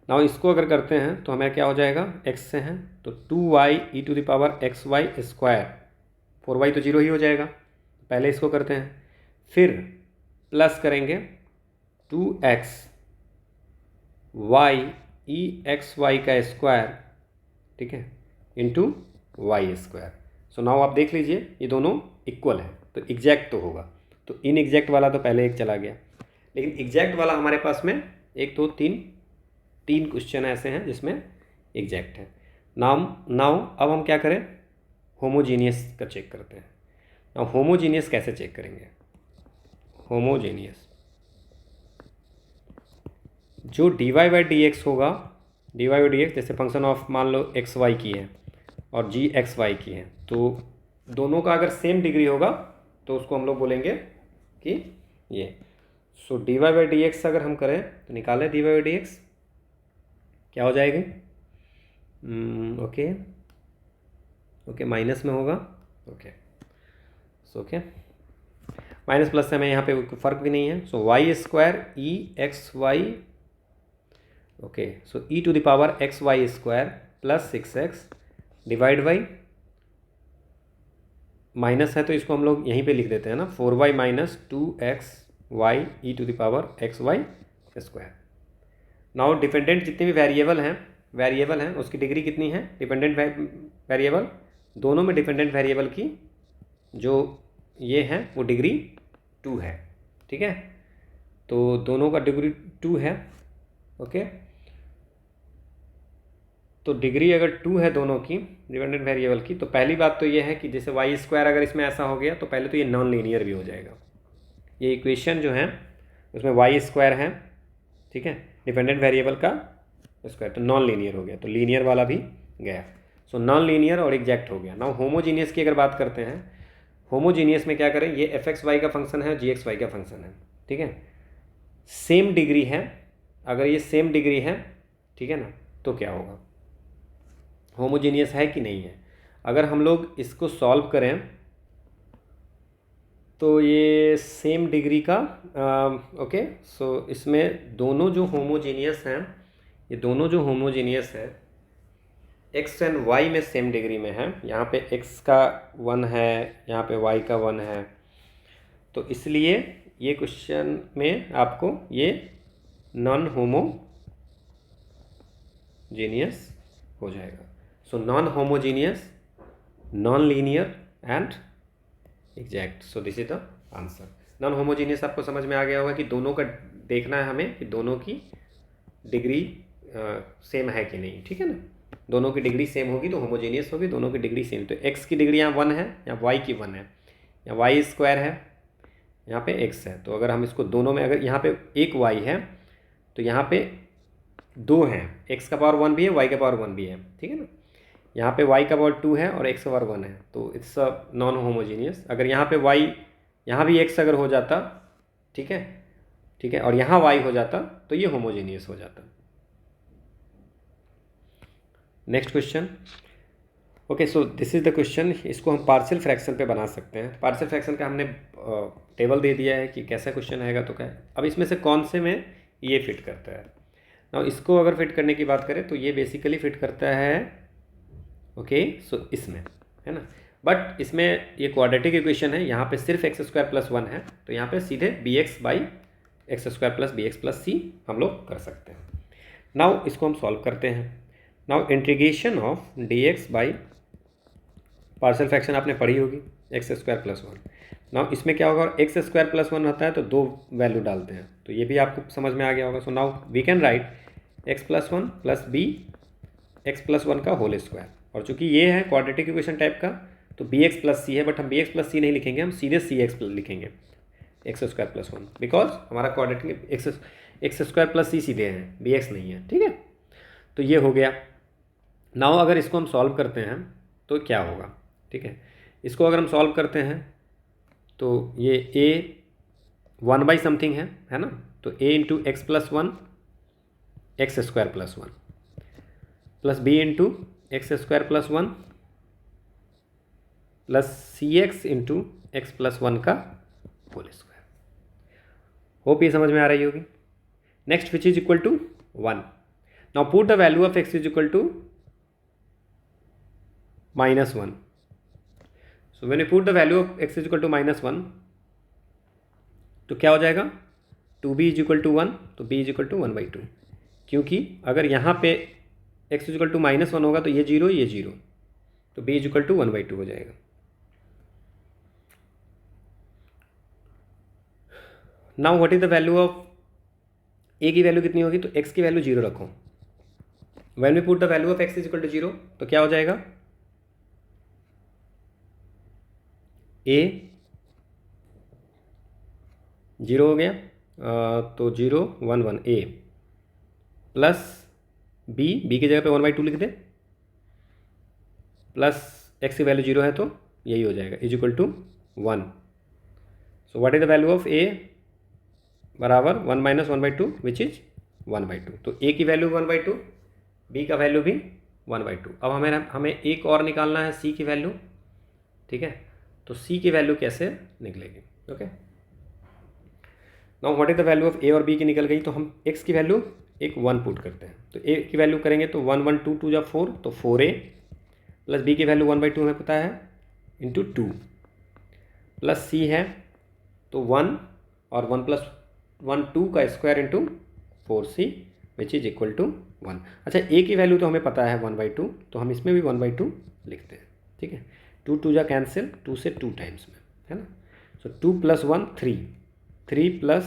नाउ इसको अगर करते हैं तो हमें क्या हो जाएगा, x से हैं तो 2y e⁴xy², 4y तो 0 ही हो जाएगा, पहले इसको करते हैं, फिर प्लस करेंगे 2x y e⁴xy², ठीक है, इंटू y²। सो नाउ आप देख लीजिए ये दोनों इक्वल है, तो एग्जैक्ट तो होगा, तो इन एग्जैक्ट वाला तो पहले एक चला गया, लेकिन एग्जैक्ट वाला हमारे पास में 1 2 3 क्वेश्चन ऐसे हैं जिसमें एग्जैक्ट है। नाउ अब हम क्या करें, होमोजीनियस का चेक करते हैं। नाउ होमोजीनियस कैसे चेक करेंगे, होमोजीनियस जो dy बाई डी एक्स होगा, dy बाई डी एक्स जैसे फंक्शन ऑफ मान लो एक्स वाई की है और जी एक्स वाई की है, तो दोनों का अगर सेम डिग्री होगा तो उसको हम लोग बोलेंगे कि ये। सो dy बाई डी एक्स अगर हम करें तो निकालें dy बाई डी एक्स क्या हो जाएगी, ओके ओके माइनस में होगा, okay so okay minus plus से हमें यहाँ पे कोई फ़र्क भी नहीं है। So y square e x y, okay so e to the power x y square plus 6x divide by, minus है तो इसको हम लोग यहीं पे लिख देते हैं ना, 4y minus 2x y e to the power x y square. Now dependent जितने भी वेरिएबल हैं उसकी डिग्री कितनी है, डिपेंडेंट वेरिएबल दोनों में डिपेंडेंट वेरिएबल की जो ये है वो डिग्री 2 है, ठीक है। तो दोनों का डिग्री 2 है, ओके। तो डिग्री अगर 2 है दोनों की डिपेंडेंट वेरिएबल की, तो पहली बात तो ये है कि जैसे वाई स्क्वायर अगर इसमें ऐसा हो गया तो पहले तो ये नॉन लीनियर भी हो जाएगा। ये इक्वेशन जो है उसमें वाई स्क्वायर है, ठीक है, डिपेंडेंट वेरिएबल का स्क्वायर, तो नॉन लीनियर हो गया, तो लीनियर वाला भी गया। सो नॉन लीनियर और एग्जैक्ट हो गया। नाउ होमोजीनियस की अगर बात करते हैं, होमोजीनियस में क्या करें, ये एफ एक्स वाई का फंक्शन है, जी एक्स वाई का फंक्शन है, ठीक है, सेम डिग्री है। अगर ये सेम डिग्री है, ठीक है ना, तो क्या होगा, होमोजीनियस है कि नहीं है। अगर हम लोग इसको सॉल्व करें तो ये सेम डिग्री का, ओके सो इसमें दोनों जो होमोजीनियस हैं, ये दोनों जो होमोजीनियस है x एंड y में सेम डिग्री में है। यहाँ पे x का 1 है, यहाँ पे y का 1 है, तो इसलिए ये क्वेश्चन में आपको ये नॉन होमोजीनियस हो जाएगा। So non homogeneous, non linear and exact, so this is the answer. Non homogeneous आपको समझ में आ गया होगा कि दोनों का देखना है हमें कि दोनों की डिग्री सेम है कि नहीं, ठीक है ना। दोनों की डिग्री सेम होगी तो होमोजीनियस होगी, दोनों की डिग्री सेम, तो x की डिग्री यहाँ 1 है, यहाँ y की 1 है, यहाँ वाई स्क्वायर है, यहाँ पे x है। तो अगर हम इसको दोनों में, अगर यहाँ पे एक y है तो यहाँ पे 2 हैं, x का पावर 1 भी है, y का पावर 1 भी है, ठीक है ना। यहाँ पे y का पावर 2 है और x का पावर 1 है, तो इट्स अ नॉन होमोजीनियस। अगर यहाँ पे y, यहाँ भी x अगर हो जाता, ठीक है, ठीक है, और यहाँ y हो जाता तो ये होमोजीनियस हो जाता। Next question, okay so this is the question. इसको हम पार्शियल फ्रैक्शन पे बना सकते हैं। पार्शियल फ्रैक्शन का हमने टेबल दे दिया है कि कैसा क्वेश्चन आएगा, तो क्या अब इसमें से कौन से में ये फिट करता है। ना इसको अगर फिट करने की बात करें तो ये बेसिकली फिट करता है, ओके सो इसमें, है ना। बट इसमें ये क्वाड्रेटिक इक्वेशन है, यहाँ पे सिर्फ एक्स स्क्वायर प्लस 1 है, तो यहाँ पे सीधे b x by x square plus b x plus c हम लोग कर सकते हैं। नाउ इसको हम सॉल्व करते हैं। Now integration of d x by, partial fraction आपने पढ़ी होगी, एक्स स्क्वायर प्लस 1। नाउ इसमें क्या होगा, एक्स स्क्वायर प्लस 1 होता है तो 2 वैल्यू डालते हैं, तो ये भी आपको समझ में आ गया होगा। So now we can write x plus 1 plus b x plus 1 का होल स्क्वायर, और चूंकि ये है क्वाड्रेटिक इक्वेशन टाइप का तो बी एक्स प्लस सी है, बट हम बी एक्स प्लस सी नहीं लिखेंगे, हम सीधे सी एक्स लिखेंगे, एक्स स्क्वायर प्लस 1, बिकॉज हमारा क्वाड्रेटिक एक्स स्क्वायर प्लस सी सीधे हैं, बी एक्स नहीं है, ठीक है। तो ये हो गया। नाउ अगर इसको हम सॉल्व करते हैं तो क्या होगा, ठीक है, इसको अगर हम सॉल्व करते हैं तो ये a 1 बाई समथिंग है ना, तो a into x plus 1 x square plus 1 plus b into x square plus 1 plus c x into x plus 1 का होल स्क्वायर। होप ये समझ में आ रही होगी। Next which is equal to 1। Now put the value of x is equal to -1। So when you put the value of x is equal to -1 तो क्या हो जाएगा, 2b इज इक्वल टू 1, तो b इज इक्वल टू 1/2, क्योंकि अगर यहाँ पे x is equal to -1 होगा तो ये 0 ये 0, तो b इज इक्वल टू 1/2 हो जाएगा। Now what is the value of a की वैल्यू कितनी होगी, तो x की वैल्यू 0 रखो। When we put the value of x is equal to 0 तो क्या हो जाएगा, a 0 हो गया, तो 0 1 1 a, प्लस बी की जगह पे 1/2 लिख दे, प्लस एक्स की वैल्यू 0 है तो यही हो जाएगा, is equal to 1। So what is the value of a बराबर 1 माइनस 1/2 विच इज 1/2। तो ए की वैल्यू 1/2, बी का वैल्यू भी 1/2। अब हमें एक और निकालना है सी की वैल्यू, ठीक है। तो सी की वैल्यू कैसे निकलेगी, okay. Now what is the value of a और बी की निकल गई, तो हम एक्स की वैल्यू एक 1 पुट करते हैं। तो ए की वैल्यू करेंगे तो 1 1 2 2 जा 4, तो 4a, प्लस बी की वैल्यू 1/2 हमें पता है, इंटू 2, प्लस सी है तो 1 और 1 प्लस 1 2 का square into 4c which is equal to 1। अच्छा, ए की वैल्यू तो हमें पता है 1/2, तो हम इसमें भी 1/2 लिखते हैं, ठीक है। 2 2 जा कैंसिल, 2 से 2 टाइम्स में, है ना। So 2 plus 1 3, 3 plus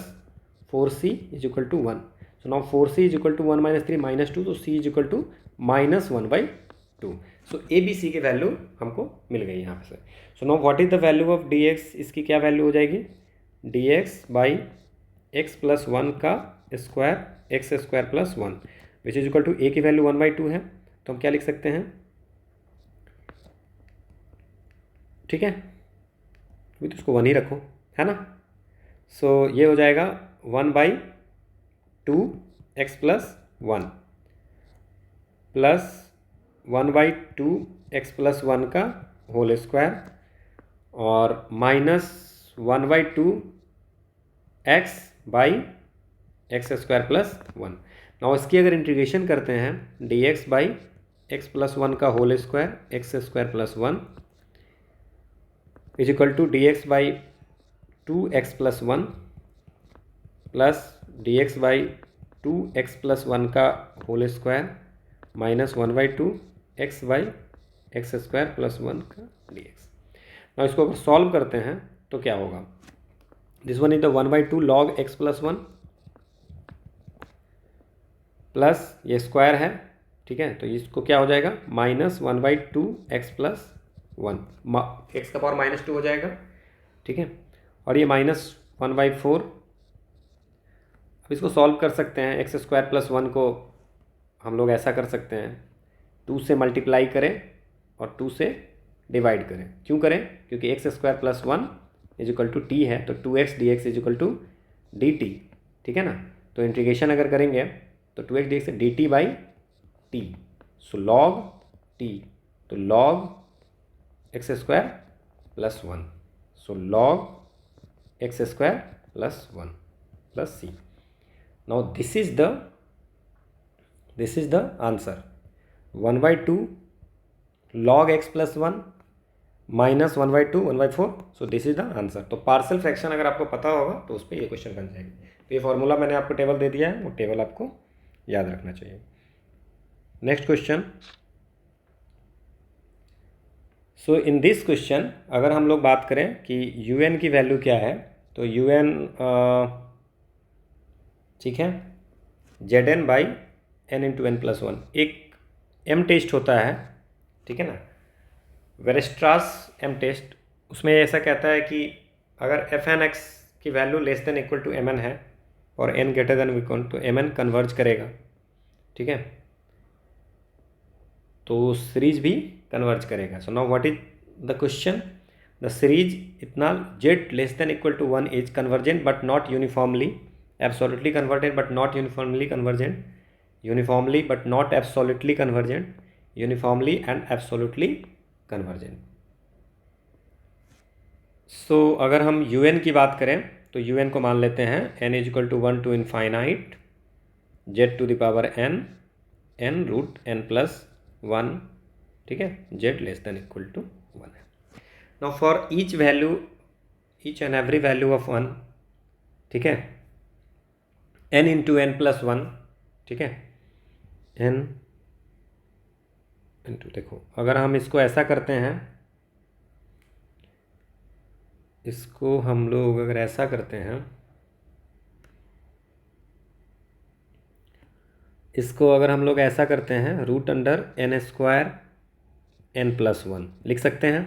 4c is equal to 1। So now 4c is equal to 1 minus 3 minus 2, तो c is equal to -1/2। So a b c की वैल्यू हमको मिल गई यहाँ पे से। So now what is the value of d x, इसकी क्या वैल्यू हो जाएगी, d x by x plus 1 का square x square plus 1 which is equal to ए की वैल्यू 1/2 है, तो हम क्या लिख सकते हैं, ठीक है, अभी तो उसको 1 ही रखो, है ना। सो ये हो जाएगा 1/2 एक्स प्लस 1 प्लस 1/2 एक्स प्लस 1 का होल स्क्वायर और minus 1/2 x by x square plus 1। Now इसकी अगर इंटीग्रेशन करते हैं, d x by x plus 1 का whole square x square plus 1 is equal to d x by 2x plus 1 plus d x by 2x plus 1 का whole square minus 1/2 x by x square plus 1 का D x. ना इसको अगर solve करते हैं तो क्या होगा, this one is the 1/2 log x plus 1 plus ये स्क्वायर है, ठीक है, तो इसको क्या हो जाएगा, -1/2 एक्स प्लस 1, एक्स का पावर -2 हो जाएगा, ठीक है, और ये -1/4। अब इसको सॉल्व कर सकते हैं, एक्स स्क्वायर प्लस 1 को हम लोग ऐसा कर सकते हैं, 2 से मल्टीप्लाई करें और 2 से डिवाइड करें। क्यों करें, क्योंकि x square plus 1 is equal to t है, तो 2x dx is equal to dt, ठीक है ना। तो इंटीग्रेशन अगर करेंगे तो 2x dx से dt by t, so log t, तो log x square plus 1, so log x square plus 1 plus c. Now this is the answer, 1/2 log x plus 1 minus 1/2 1/4, so this is the answer. तो partial fraction अगर आपको पता होगा तो उस पर ये क्वेश्चन बन जाएगी। तो ये फॉर्मूला मैंने आपको टेबल दे दिया है, वो टेबल आपको याद रखना चाहिए। Next question, so in this question अगर हम लोग बात करें कि un की वैल्यू क्या है, तो un ठीक है Zn by n into n plus 1, एक m टेस्ट होता है, ठीक है ना, वेरेस्ट्रास m टेस्ट। उसमें ऐसा कहता है कि अगर fn(x) की वैल्यू less than equal to mn है और n ग्रेटर देन इक्वल तो mn कन्वर्ज करेगा, ठीक है, तो सीरीज भी कन्वर्ज करेगा। So now what is the question, the series इतना z less than equal to 1 is convergent but not uniformly, absolutely convergent but not uniformly convergent, uniformly but not absolutely convergent, uniformly and absolutely convergent। सो अगर हम un की बात करें तो un को मान लेते हैं n is equal to 1 to infinite z to the power n root n plus 1, ठीक है, z less than equal to 1 है। Now for each value, each and every value of 1, ठीक है, n इंटू एन प्लस 1, ठीक है, n into, देखो अगर हम इसको ऐसा करते हैं, इसको हम लोग अगर ऐसा करते हैं, इसको अगर हम लोग ऐसा करते हैं, root under n square n plus 1 लिख सकते हैं।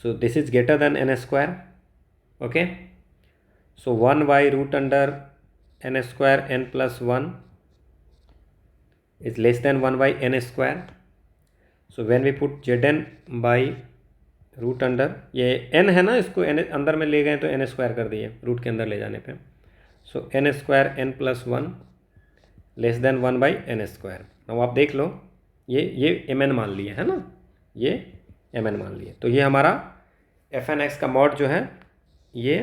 So this is greater than n square, okay, so 1 by root under n square n plus 1 is less than 1 by n square. So when we put z n by root under, ये n है ना, इसको N अंदर में ले गए तो N square कर दिए रूट के अंदर ले जाने पे. So n square n plus 1 less than 1 by n square. अब आप देख लो, ये एम एन मान लिए है ना, ये एम एन मान लिए. तो ये हमारा एफ एन एक्स का मॉड जो है ये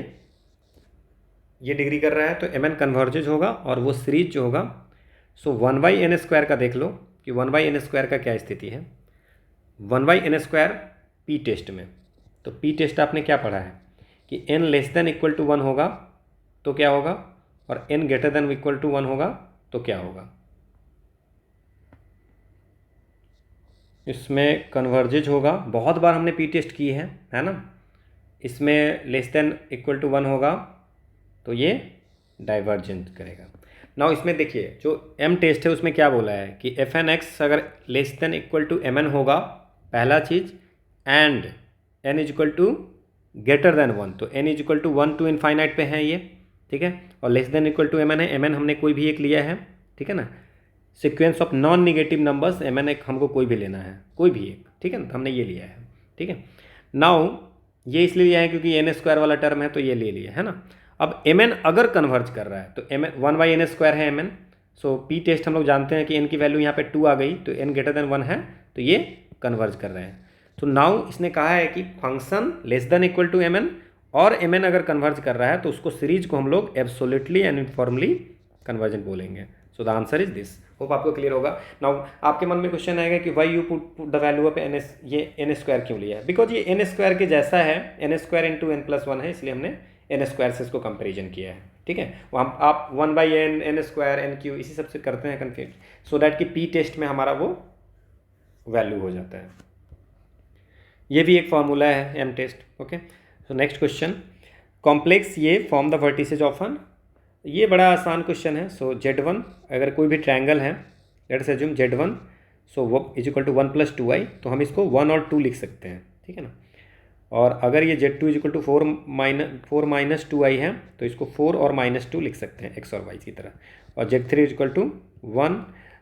डिग्री कर रहा है, तो एम एन कन्वर्जेज होगा. और वो सीरीज जो होगा, सो 1 बाई एन स्क्वायर का देख लो कि 1 बाई एन स्क्वायर का क्या स्थिति है. 1 by n square p test में, तो पी टेस्ट आपने क्या पढ़ा है कि n less than equal to 1 होगा तो क्या होगा, और n greater than equal to 1 होगा तो क्या होगा. इसमें कन्वर्जेज होगा. बहुत बार हमने पी टेस्ट की है ना. इसमें लेस देन इक्वल टू 1 होगा तो ये डाइवर्जेंट करेगा. नाउ इसमें देखिए जो एम टेस्ट है उसमें क्या बोला है कि एफ एन एक्स अगर less than equal to m n होगा पहला चीज़, and n is equal to greater than 1, तो n is equal to 1 to infinite पे है ये, ठीक है. और less than equal to m n है, एम एन हमने कोई भी एक लिया है, ठीक है ना. Sequence of non negative numbers, m n एक हमको कोई भी लेना है, कोई भी एक, ठीक है ना. हमने ये लिया है, ठीक है. नाउ ये इसलिए लिया है क्योंकि एन स्क्वायर वाला टर्म है तो ये ले लिया है ना. अब एम एन अगर कन्वर्ज कर रहा है तो m n 1 by n square है एम एन. सो पी टेस्ट हम लोग जानते हैं कि एन की वैल्यू यहाँ पे 2 आ गई, तो एन ग्रेटर देन 1 है तो ये कन्वर्ज कर रहे हैं. तो नाउ इसने कहा है कि function less than equal to m n, और एम एन अगर कन्वर्ज कर रहा है तो उसको सीरीज को हम लोग एब्सोल्युटली एंड यूनिफॉर्मली कन्वर्जेंट बोलेंगे. So the answer is this. Hope आपको क्लियर होगा. नाउ आपके मन में क्वेश्चन आएगा कि why you put the value of n s, ये एन स्क्वायर क्यों लिया है. बिकॉज ये एन स्क्वायर के जैसा है, n square into n plus 1 है, इसलिए हमने एन स्क्वायर से इसको कंपेरिजन किया है, ठीक है. वहाँ आप 1 by n, n square, n cube, इसी सबसे करते हैं कन्फ्यूज, सो दैट कि पी टेस्ट में हमारा वो वैल्यू हो जाता है. ये भी एक फार्मूला है M test. Okay, so next question, complex ये form the vertices of n. ये बड़ा आसान क्वेश्चन है. सो Z1 अगर कोई भी ट्रायंगल है, लेट्स अज्यूम Z1, सो वो is equal to 1 plus 2i, तो हम इसको 1 और 2 लिख सकते हैं, ठीक है ना. और अगर ये Z2 is equal to 4 minus 2i है तो इसको 4 और माइनस 2 लिख सकते हैं x और y की तरह. और Z3 is equal to 1,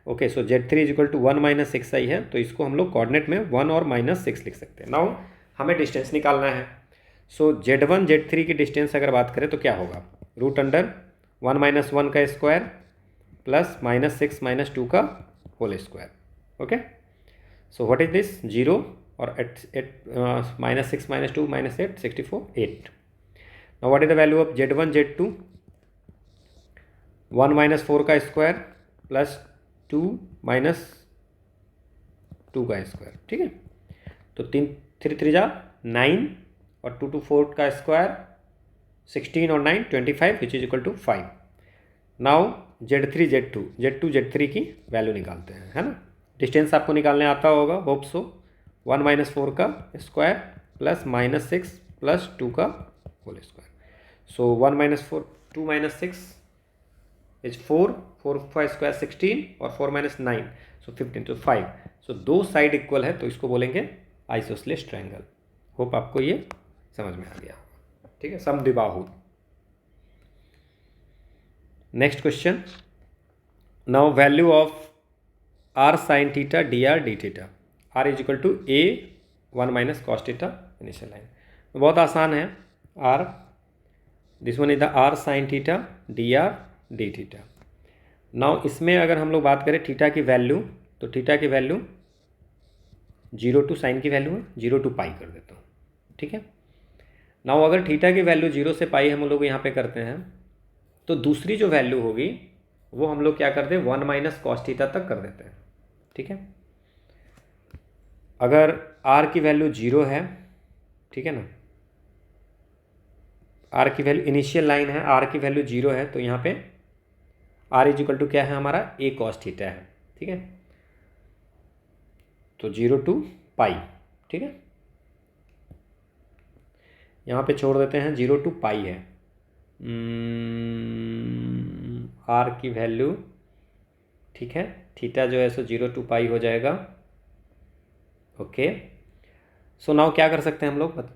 okay, so Z3 is equal to 1 minus 6i है, तो इसको हम लोग कोऑर्डिनेट में 1 और माइनस 6 लिख सकते हैं. नाउ हमें डिस्टेंस निकालना है. सो Z1 Z3 की डिस्टेंस अगर बात करें तो क्या होगा, रूट अंडर 1 माइनस 1 का स्क्वायर प्लस माइनस 6 माइनस 2 का whole square. Okay, so what is this, 0 और eight minus 6 minus 2 minus 8 64 8. Now what is the value of Z1 Z2, 1 minus 4 का स्क्वायर प्लस 2 माइनस 2 का स्क्वायर, ठीक है. तो 3 3 जा 9 और 2 2 4 का स्क्वायर 16 और 9 25 which is equal to 5. Now Z3 Z2 की वैल्यू निकालते हैं, है ना. डिस्टेंस आपको निकालने आता होगा, होप सो. 1 माइनस 4 का स्क्वायर प्लस माइनस 6 प्लस 2 का whole square. So 1 minus 4, 2 minus 6 is 4 का स्क्वायर 16 और 4 माइनस 9 सो 15, तो 5. सो दो साइड इक्वल है तो इसको बोलेंगे आइसोसेलेस ट्रायंगल. होप आपको ये समझ में आ गया, ठीक है. समद्विबाहु. Next question, now value of r sine theta dr d theta, r is equal to a 1 minus cos theta initial line. बहुत आसान है. r, this one is the r sine theta dr d theta. Now इसमें अगर हम लोग बात करें theta की वैल्यू, तो थीटा की वैल्यू 0 टू साइन की वैल्यू है, 0 टू पाई कर देता हूँ, ठीक है. नाउ अगर थीटा की वैल्यू 0 से पाई हम लोग यहाँ पे करते हैं, तो दूसरी जो वैल्यू होगी वो हम लोग क्या करते हैं, 1 माइनस कॉस थीटा तक कर देते हैं, ठीक है. अगर r की वैल्यू 0 है, ठीक है ना, r की वैल्यू इनिशियल लाइन है, r की वैल्यू 0 है, तो यहाँ पे r इज इक्वल टू क्या है हमारा, a कॉस थीटा है, ठीक है. तो 0 टू पाई, ठीक है. यहाँ पे छोड़ देते हैं, 0 टू पाई है. r की वैल्यू, ठीक है, थीटा जो है सो 0 टू पाई हो जाएगा. ओके, सो नाउ क्या कर सकते हैं हम लोग,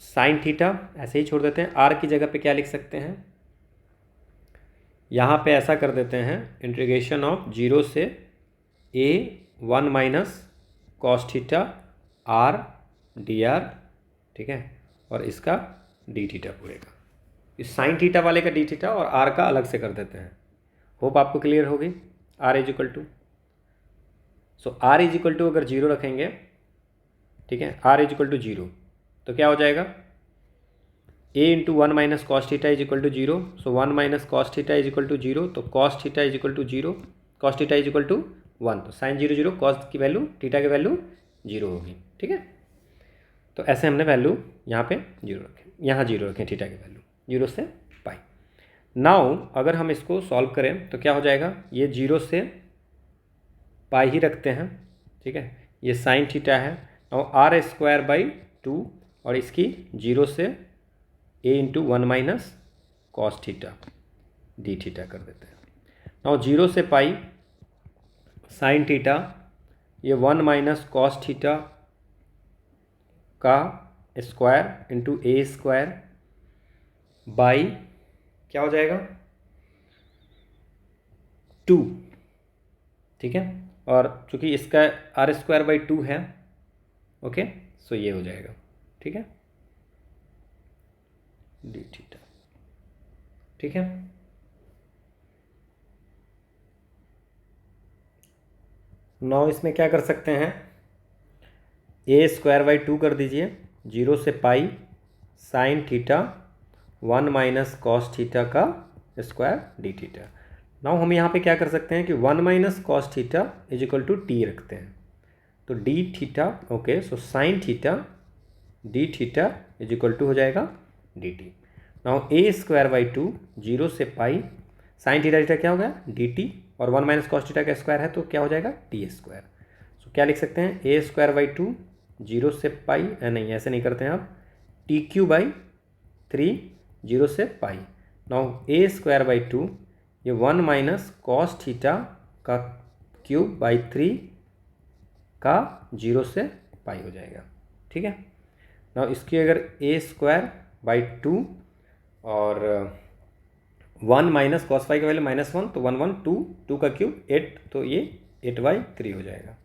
साइन थीटा ऐसे ही छोड़ देते हैं. r की जगह पे क्या लिख सकते हैं, यहाँ पे ऐसा कर देते हैं, इंटीग्रेशन ऑफ 0 से A1 - cos theta R dr, ठीक है, और इसका डी थीटा पूरे का। इस साइन थीटा वाले का डी थीटा और R का अलग से कर देते हैं। होप आपको क्लियर होगी। R is equal to, so R is equal to अगर 0 रखेंगे, ठीक है, R इज इक्वल टू 0, तो क्या हो जाएगा, A into 1 - cos theta is equal to 0, so 1 - cos theta is equal to 0, तो cos theta is equal to 0, cos theta is equal to 1, तो साइन 0 0, cos की वैल्यू थीटा की वैल्यू 0 होगी, ठीक है। तो ऐसे हमने वैल्यू यहाँ पे 0 रखें, यहाँ 0 रखें थीटा की वैल्यू 0 से पाई। नाउ अगर हम इसको सॉल्व करें तो क्या हो जाएगा, ये 0 से पाई ही रखते हैं, ठीक है, ये साइन थीटा है। और R²/2 और इसकी 0 से A into 1 - cos theta d theta कर देते हैं। नाउ 0 से पाई साइन थीटा, ये 1 - cos थीटा का स्क्वायर इंटू A² बाई क्या हो जाएगा 2, ठीक है, और चूंकि इसका R²/2 है, ओके, सो ये हो जाएगा, ठीक है, डी थीटा, ठीक है। नाउ इसमें क्या कर सकते हैं, A²/2 कर दीजिए, 0 से pi sine theta 1 - cos theta का स्क्वायर डी थीटा। नाउ हम यहाँ पे क्या कर सकते हैं कि 1 - cos theta is equal to t रखते हैं, तो d theta, okay, so sine theta d theta is equal to हो जाएगा डी टी। नाउ A²/2 0 से पाई साइन थीटा थीटा क्या हो गया डी टी, और 1 - cos थीटा का स्क्वायर है तो क्या हो जाएगा टी स्क्वायर। सो क्या लिख सकते हैं, A²/2 0 से पाई, नहीं ऐसे नहीं करते हैं आप, TQ/3 0 से पाई। नाउ A²/2 ये 1 - cos थीटा का क्यूब बाई 3 का 0 से पाई हो जाएगा, ठीक है। नाउ इसकी अगर A²/2 और 1 - cos फाई का वैल्यू -1, तो 1 1 2, 2 का क्यूब 8, तो ये 8/3 हो जाएगा।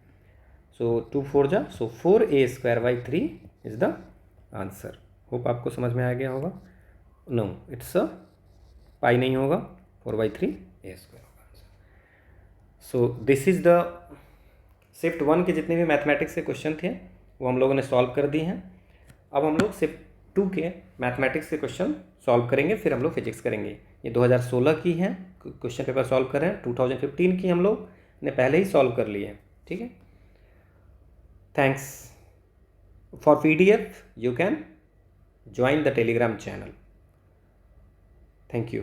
सो 2 4 जा, सो 4A²/3 is the answer. Hope आपको समझ में आ गया होगा। नो, इट्स पाई नहीं होगा, 4/3 A² होगा answer. So this is the shift 1 के जितने भी मैथमेटिक्स के क्वेश्चन थे वो हम लोगों ने सॉल्व कर दिए हैं। अब हम लोग शिफ्ट 2 के मैथमेटिक्स के क्वेश्चन सॉल्व करेंगे, फिर हम लोग फिजिक्स करेंगे। ये 2016 की हैं क्वेश्चन पेपर सॉल्व कर रहे हैं, 2015 की हम लोग ने पहले ही सॉल्व कर लिए हैं, ठीक है। Thanks for PDF, you can join the Telegram channel. Thank you.